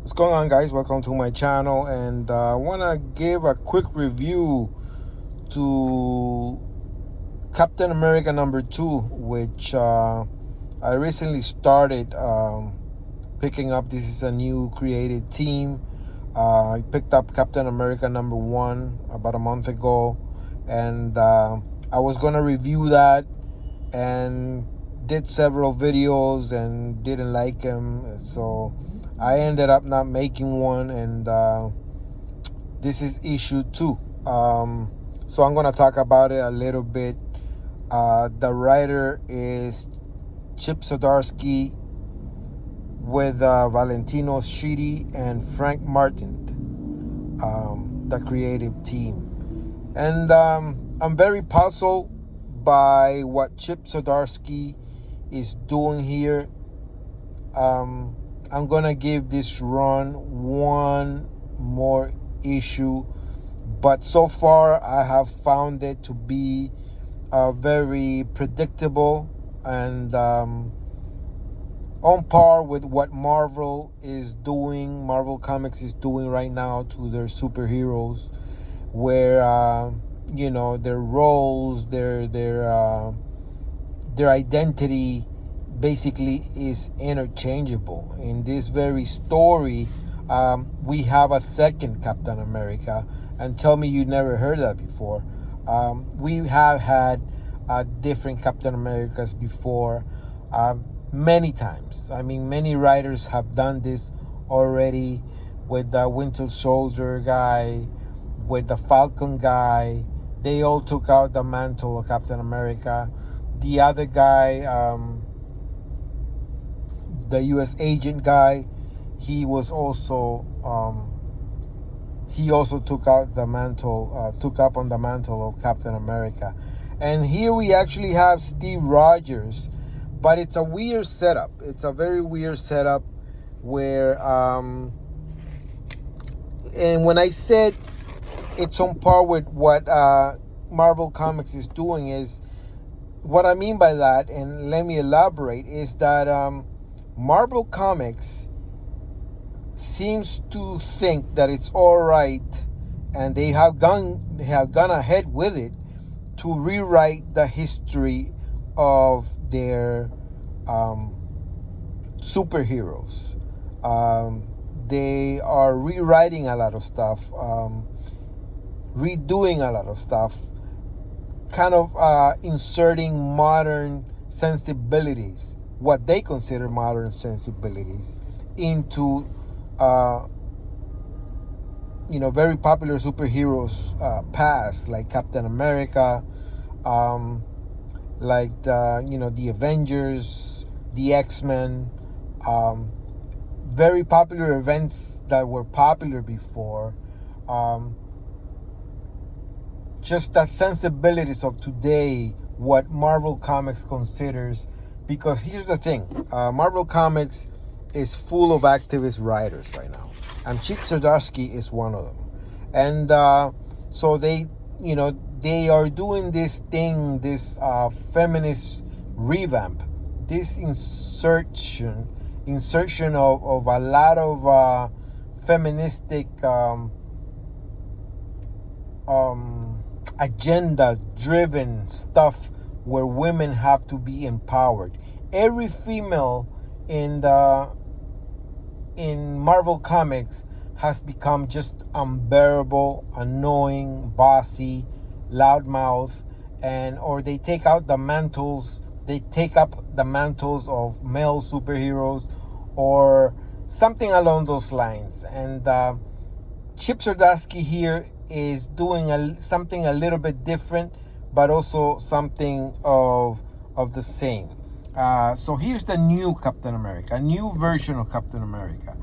What's going on, guys? Welcome to my channel, and I want to give a quick review to Captain America #2, which I recently started picking up. This is a new created team. I picked up Captain America #1 about a month ago, and I was gonna review that and did several videos and didn't like him, so I ended up not making one, and this is issue 2. So I'm gonna talk about it a little bit. The writer is Chip Zdarsky with Valentino Schiti and Frank Martin, the creative team. And I'm very puzzled by what Chip Zdarsky is doing here. I'm gonna give this run one more issue, but so far I have found it to be very predictable and on par with what Marvel Comics is doing right now to their superheroes, where their roles, their identity basically is interchangeable. In this very story, we have a second Captain America, and tell me you never heard that before. We have had different Captain Americas before, many times. I mean, many writers have done this already, with the Winter Soldier guy, with the Falcon guy. They all took out the mantle of Captain America. The other guy, the U.S. agent guy, he also took out the mantle, took up on the mantle of Captain America. And here we actually have Steve Rogers, but it's a weird setup. It's a very weird setup where, and when I said it's on par with what Marvel Comics is doing, is what I mean by that, and let me elaborate, is that Marvel Comics seems to think that it's all right, and they have gone ahead with it to rewrite the history of their superheroes. They are rewriting a lot of stuff, redoing a lot of stuff, kind of inserting modern sensibilities, what they consider modern sensibilities, into very popular superheroes past, like Captain America, like the Avengers, the X-Men, very popular events that were popular before. Just the sensibilities of today, what Marvel Comics considers. Because here's the thing, Marvel Comics is full of activist writers right now, and Chip Zdarsky is one of them. And so they are doing this thing, this feminist revamp, this insertion of a lot of feministic agenda-driven stuff, where women have to be empowered. Every female in Marvel Comics has become just unbearable, annoying, bossy, loudmouth, or they take out the mantles. They take up the mantles of male superheroes, or something along those lines. And Chip Zdarsky here is doing something a little bit different, but also something of the same. So here's the new Captain America, a new version of Captain America.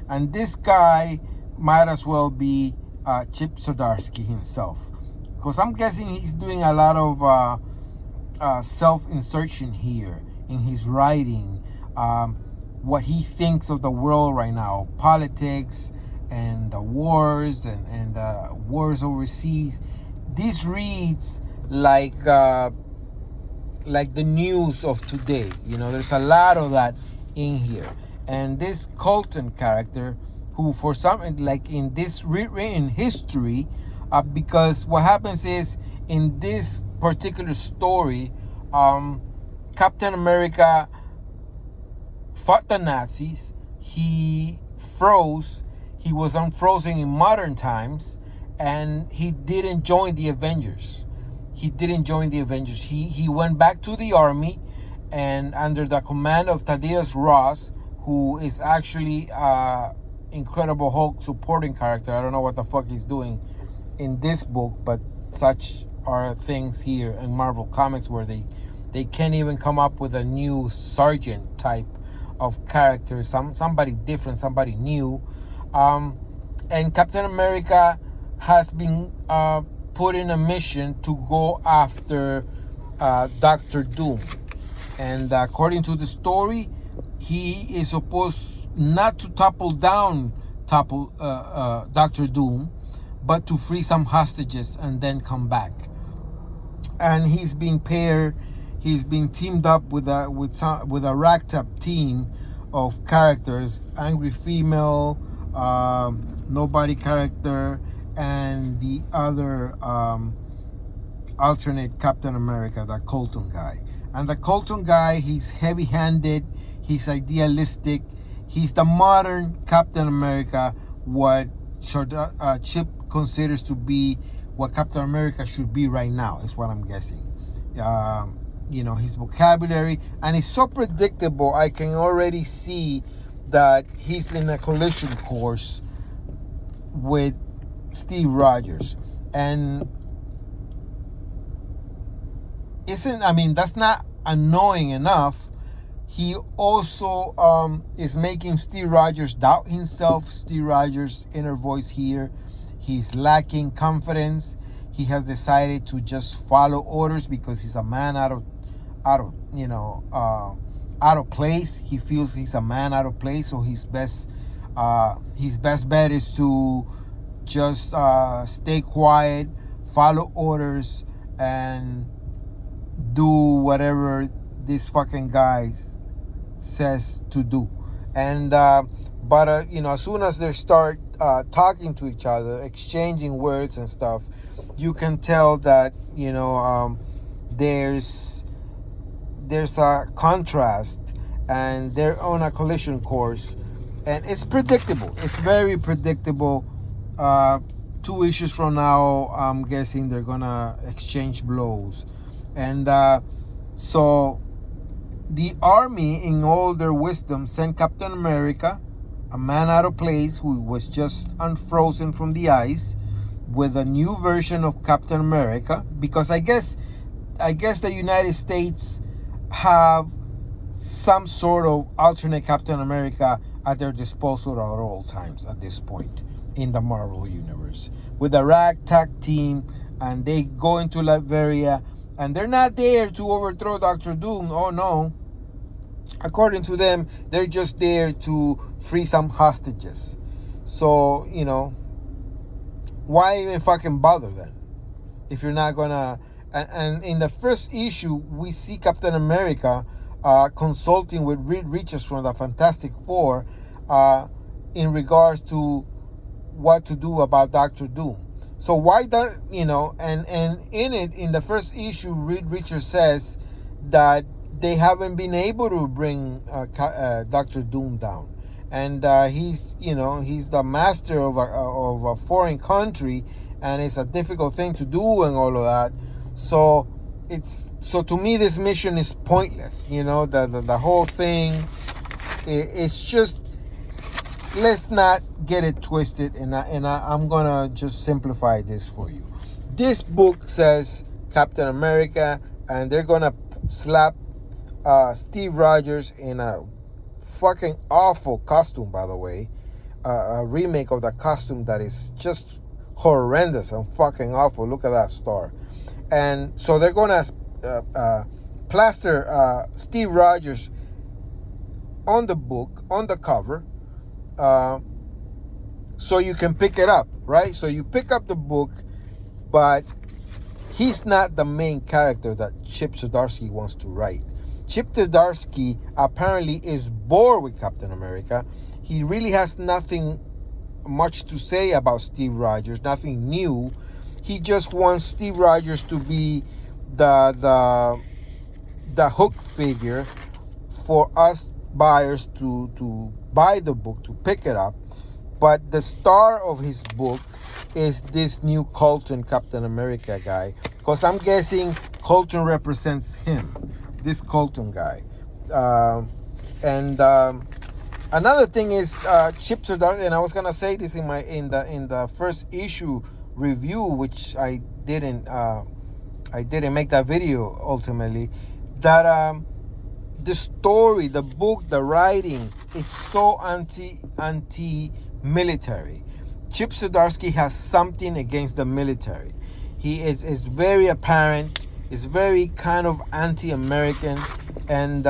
And this guy might as well be Chip Zdarsky himself, because I'm guessing he's doing a lot of self-insertion here in his writing, what he thinks of the world right now, politics and the wars and wars overseas. This reads like the news of today. There's a lot of that in here. And this Colton character, who for some, like in this rewritten history, because what happens is in this particular story, Captain America fought the Nazis. He froze. He was unfrozen in modern times, and he didn't join the Avengers. He went back to the army, and under the command of Thaddeus Ross, who is actually Incredible Hulk supporting character. I don't know what the fuck he's doing in this book, but such are things here in Marvel Comics where they can't even come up with a new sergeant type of character, somebody different, somebody new. And Captain America has been put in a mission to go after Doctor Doom. And according to the story, he is supposed not to topple Doctor Doom, but to free some hostages and then come back. And he's been teamed up with a ragtag team of characters: Angry Female, Nobody character, and the other alternate Captain America, the Colton guy. And the Colton guy, he's heavy-handed, he's idealistic, he's the modern Captain America, what Chip considers to be what Captain America should be right now, is what I'm guessing. His vocabulary, and it's so predictable. I can already see that he's in a collision course with Steve Rogers. And that's not annoying enough. He also is making Steve Rogers doubt himself. Steve Rogers' inner voice here. He's lacking confidence. He has decided to just follow orders because he's a man out of place. He feels he's a man out of place. So his best bet is to just stay quiet, follow orders, and do whatever this fucking guy says to do. And but as soon as they start talking to each other, exchanging words and stuff, you can tell that there's a contrast, and they're on a collision course, and it's predictable. It's very predictable. 2 issues from now, I'm guessing they're gonna exchange blows. And so the army, in all their wisdom, sent Captain America, a man out of place who was just unfrozen from the ice, with a new version of Captain America, because I guess the United States have some sort of alternate Captain America at their disposal at all times at this point in the Marvel universe, with a ragtag team, and they go into Latveria, and they're not there to overthrow Doctor Doom. Oh no. According to them, they're just there to free some hostages. So, why even fucking bother then? If you're not gonna... And in the first issue, we see Captain America consulting with Reed Richards from the Fantastic Four in regards to what to do about Doctor Doom. So why that, and in the first issue, Reed Richards says that they haven't been able to bring Doctor Doom down. And he's the master of a foreign country, and it's a difficult thing to do and all of that. So to me, this mission is pointless. The whole thing, it's just, let's not get it twisted. And I'm gonna just simplify this for you. This book says Captain America, and they're gonna slap Steve Rogers in a fucking awful costume, by the way, a remake of the costume that is just horrendous and fucking awful. Look at that star. And so they're gonna plaster Steve Rogers on the book, on the cover, so you can pick it up, right? So you pick up the book, but he's not the main character that Chip Zdarsky wants to write. Chip Zdarsky apparently is bored with Captain America. He really has nothing much to say about Steve Rogers, nothing new. He just wants Steve Rogers to be the hook figure for us buyers to buy the book, to pick it up. But the star of his book is this new Colton Captain America guy, because I'm guessing Colton represents him, this Colton guy. And another thing is Chip Zdarsky, and I was gonna say this in the first issue review, which I didn't make that video ultimately. That the story, the book, the writing is so anti-military. Chip Zdarsky has something against the military. He is very apparent. Is very kind of anti-American, and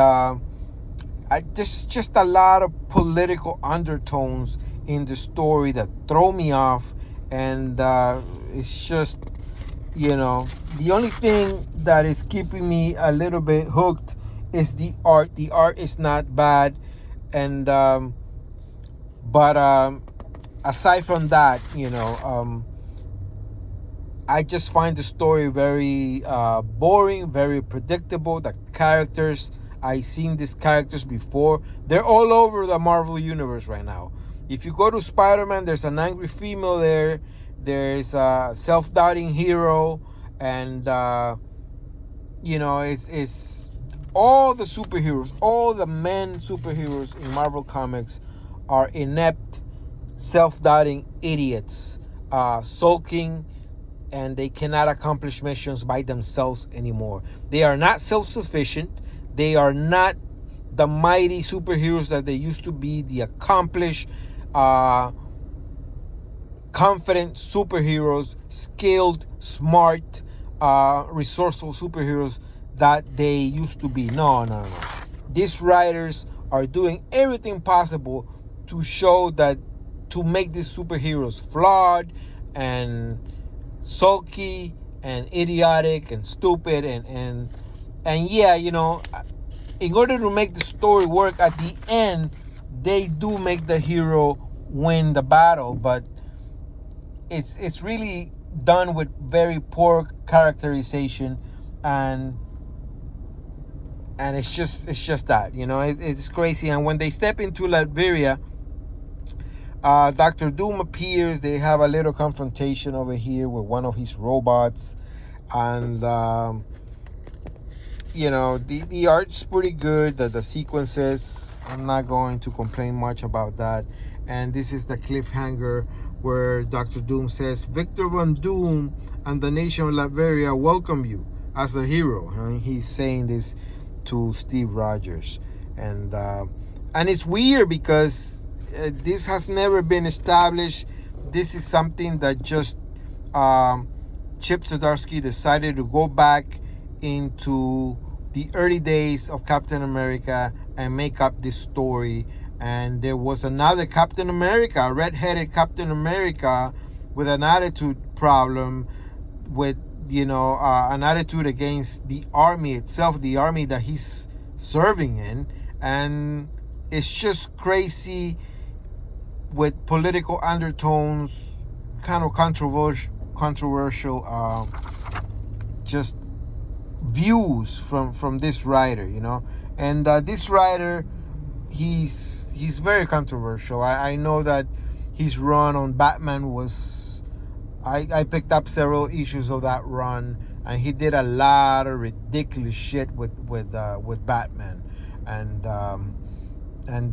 there's just a lot of political undertones in the story that throw me off, and it's just, the only thing that is keeping me a little bit hooked is the art. The art is not bad, and but aside from that, I just find the story very boring, very predictable. The characters, I've seen these characters before. They're all over the Marvel Universe right now. If you go to Spider-Man, there's an angry female there. There's a self-doubting hero. And, it's all the superheroes, all the men superheroes in Marvel Comics are inept, self-doubting idiots, sulking, and they cannot accomplish missions by themselves anymore. They are not self-sufficient. They are not the mighty superheroes that they used to be, the accomplished, confident superheroes, skilled, smart, resourceful superheroes that they used to be. No. These writers are doing everything possible to show that, to make these superheroes flawed and sulky and idiotic and stupid, and yeah, in order to make the story work at the end, they do make the hero win the battle, but it's really done with very poor characterization, and it's just that, it's crazy. And when they step into Latveria, Dr. Doom appears. They have a little confrontation over here with one of his robots, and the art's pretty good. The sequences, I'm not going to complain much about that. And this is the cliffhanger where Dr. Doom says, Victor Von Doom and the nation of Latveria welcome you as a hero. And he's saying this to Steve Rogers, and it's weird because this has never been established. This is something that just Chip Zdarsky decided to go back into the early days of Captain America and make up this story. And there was another Captain America, a red-headed Captain America with an attitude problem, with an attitude against the army itself, the army that he's serving in. And it's just crazy with political undertones, kind of controversial just views from this writer, and this writer, he's very controversial. I know that his run on Batman was, I picked up several issues of that run, and he did a lot of ridiculous shit with Batman, and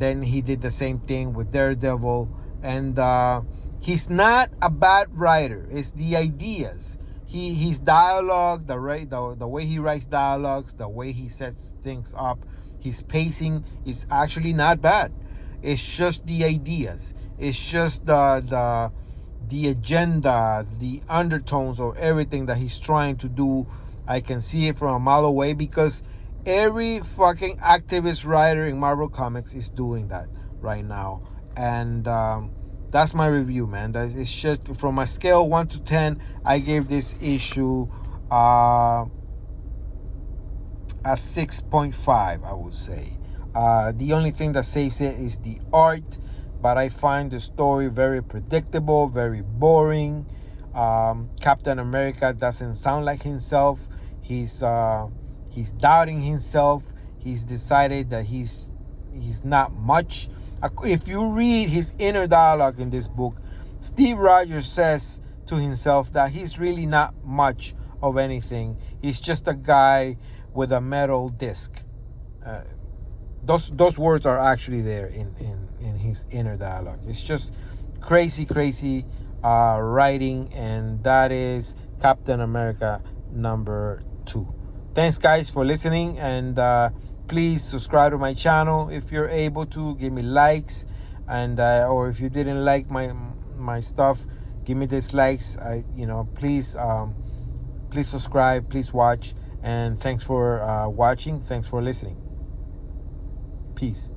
then he did the same thing with Daredevil. And he's not a bad writer. It's the ideas. His dialogue, the way he writes dialogues, the way he sets things up, his pacing is actually not bad. It's just the ideas. It's just the agenda, the undertones of everything that he's trying to do. I can see it from a mile away, because every fucking activist writer in Marvel Comics is doing that right now. And that's my review, man. It's just, from a scale 1 to 10, I gave this issue a 6.5, I would say. The only thing that saves it is the art. but I find the story very predictable, very boring. Captain America doesn't sound like himself. He's doubting himself. He's decided that he's not much. If you read his inner dialogue in this book, Steve Rogers says to himself that he's really not much of anything. He's just a guy with a metal disc. Those words are actually there in his inner dialogue. It's just crazy writing, and that is Captain America #2. Thanks guys for listening, and please subscribe to my channel if you're able to. Give me likes, and or if you didn't like my stuff, give me dislikes. Please please subscribe, please watch, and thanks for watching. Thanks for listening. Peace.